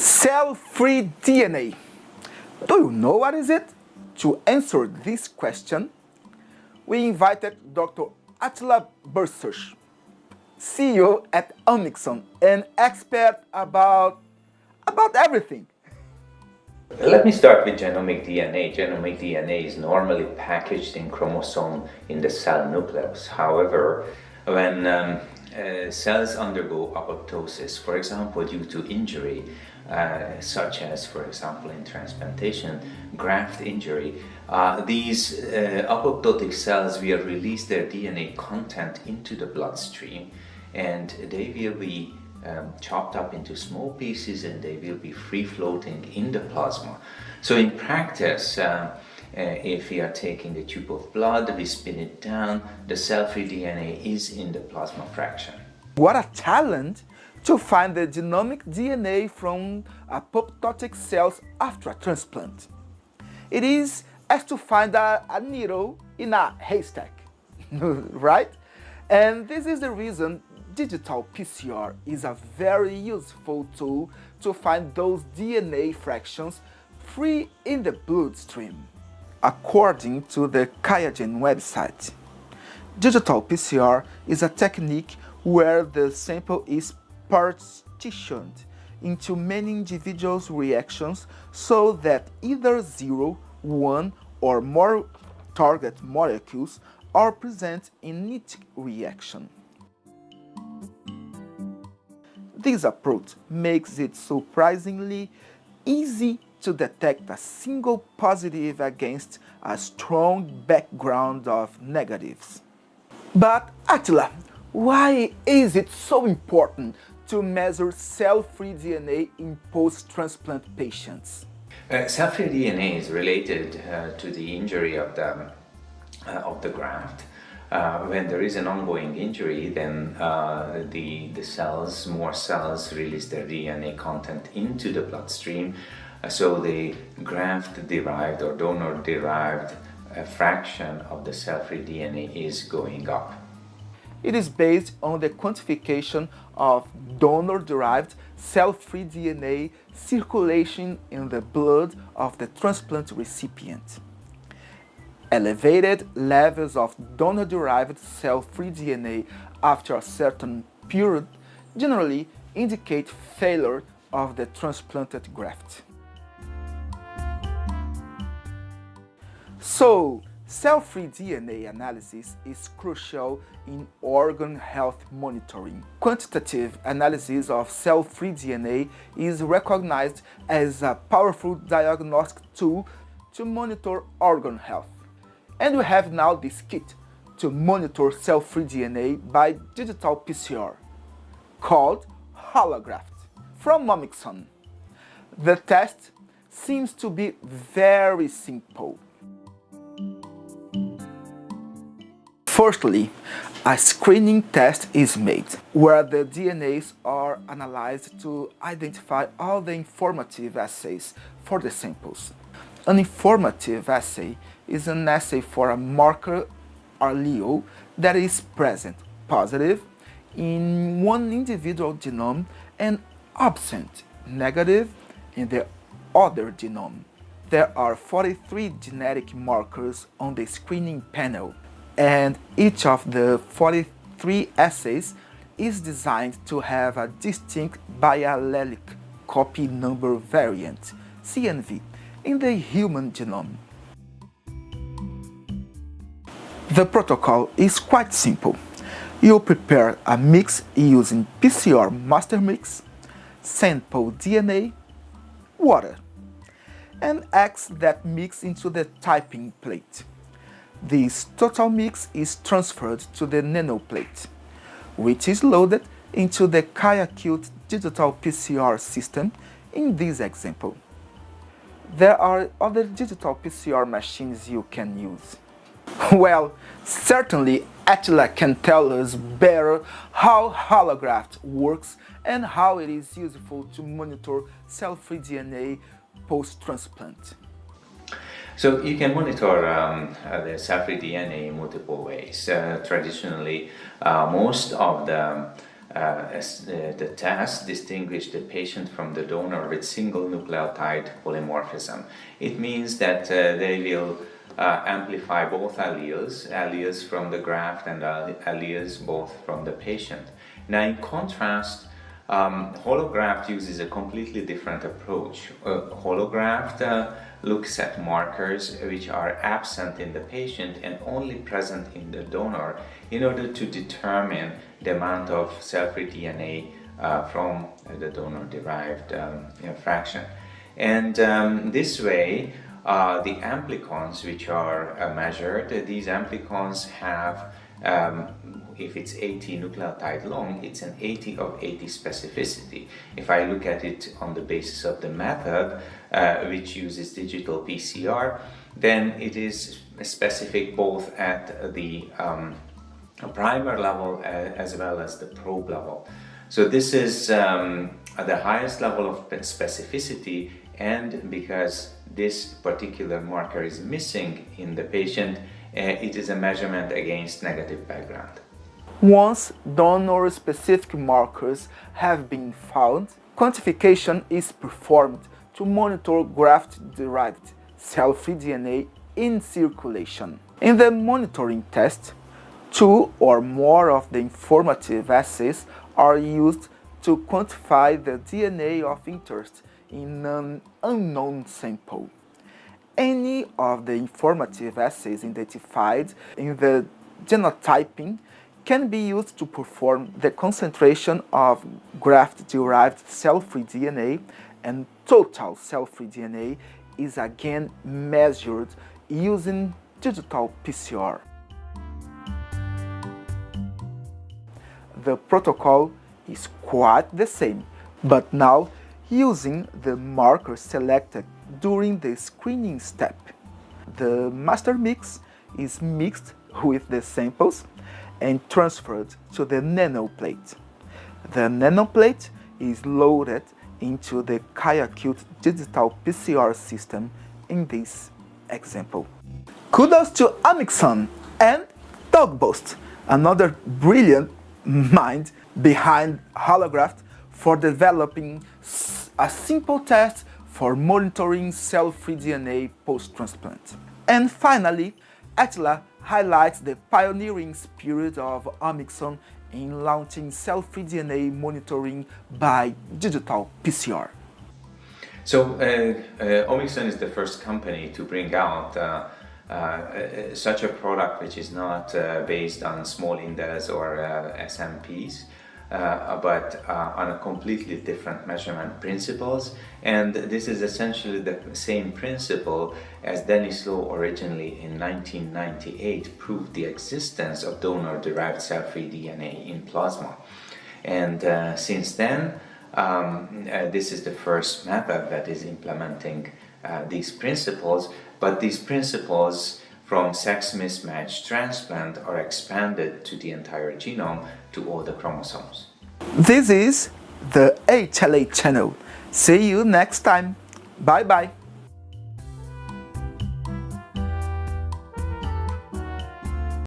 Cell-free DNA. Do you know what is it? To answer this question, we invited Dr. Attila Bursuch, CEO at Omixon, an expert about everything. Let me start with genomic DNA. Genomic DNA is normally packaged in chromosome in the cell nucleus. However, when cells undergo apoptosis, for example, due to injury, such as, for example, in transplantation, graft injury, these apoptotic cells will release their DNA content into the bloodstream, and they will be chopped up into small pieces, and they will be free floating in the plasma. So in practice, if we are taking a tube of blood, we spin it down, the cell-free DNA is in the plasma fraction. What a challenge to find the genomic DNA from apoptotic cells after a transplant. It is as to find a needle in a haystack, right? And this is the reason digital PCR is a very useful tool to find those DNA fractions free in the bloodstream. According to the QIAGEN website, digital PCR is a technique where the sample is partitioned into many individuals' reactions so that either 0, 1, or more target molecules are present in each reaction. This approach makes it surprisingly easy to detect a single positive against a strong background of negatives. But Attila, why is it so important to measure cell-free DNA in post-transplant patients? Cell-free DNA is related to the injury of the graft. When there is an ongoing injury, then more cells release their DNA content into the bloodstream. So the graft-derived or donor-derived fraction of the cell-free DNA is going up. It is based on the quantification of donor-derived cell-free DNA circulation in the blood of the transplant recipient. Elevated levels of donor-derived cell-free DNA after a certain period generally indicate failure of the transplanted graft. So, cell-free DNA analysis is crucial in organ health monitoring. Quantitative analysis of cell-free DNA is recognized as a powerful diagnostic tool to monitor organ health. And we have now this kit to monitor cell-free DNA by digital PCR, called Holograft, from Omixon. The test seems to be very simple. Firstly, a screening test is made, where the DNAs are analyzed to identify all the informative assays for the samples. An informative assay is an assay for a marker allele that is present, positive, in one individual genome and absent, negative, in the other genome. There are 43 genetic markers on the screening panel, and each of the 43 assays is designed to have a distinct biallelic copy number variant, CNV, in the human genome. The protocol is quite simple. You prepare a mix using PCR master mix, sample DNA, water, and add that mix into the typing plate. This total mix is transferred to the nanoplate, which is loaded into the QIAcube digital PCR system in this example. There are other digital PCR machines you can use. Well, certainly Attila can tell us better how Holograft works and how it is useful to monitor cell-free DNA post-transplant. So you can monitor the cell-free DNA in multiple ways. Traditionally, most of the The test distinguishes the patient from the donor with single nucleotide polymorphism. It means that they will amplify both alleles from the graft and alleles both from the patient. Now, in contrast, holograft uses a completely different approach. Holograft looks at markers which are absent in the patient and only present in the donor in order to determine the amount of cell-free DNA from the donor-derived fraction. And this way, the amplicons which are measured, these amplicons have, if it's 80 nucleotide long, it's an 80 of 80 specificity. If I look at it on the basis of the method, which uses digital PCR, then it is specific both at the primer level as well as the probe level. So this is the highest level of specificity, and because this particular marker is missing in the patient, it is a measurement against negative background. Once donor-specific markers have been found, quantification is performed to monitor graft-derived cell-free DNA in circulation. In the monitoring test, 2 or more of the informative assays are used to quantify the DNA of interest in an unknown sample. Any of the informative assays identified in the genotyping can be used to perform the concentration of graft-derived cell-free DNA, and total cell-free DNA is again measured using digital PCR. The protocol is quite the same, but now using the marker selected during the screening step. The master mix is mixed with the samples and transferred to the nanoplate. The nanoplate is loaded into the QIAcube digital PCR system in this example. Kudos to Amixon and Dogbost, another brilliant mind behind holograft, for developing a simple test for monitoring cell-free DNA post-transplant. And finally, Attila highlights the pioneering spirit of Amixon in launching cell-free DNA monitoring by digital PCR. So Omixon is the first company to bring out such a product which is not based on small indels or SMPs, but on a completely different measurement principles. And this is essentially the same principle as Denis Law originally in 1998 proved the existence of donor-derived cell-free DNA in plasma. And since then, this is the first method that is implementing these principles, but these principles from sex mismatch transplant are expanded to the entire genome, to all the chromosomes. This is the HLA channel. See you next time. Bye bye.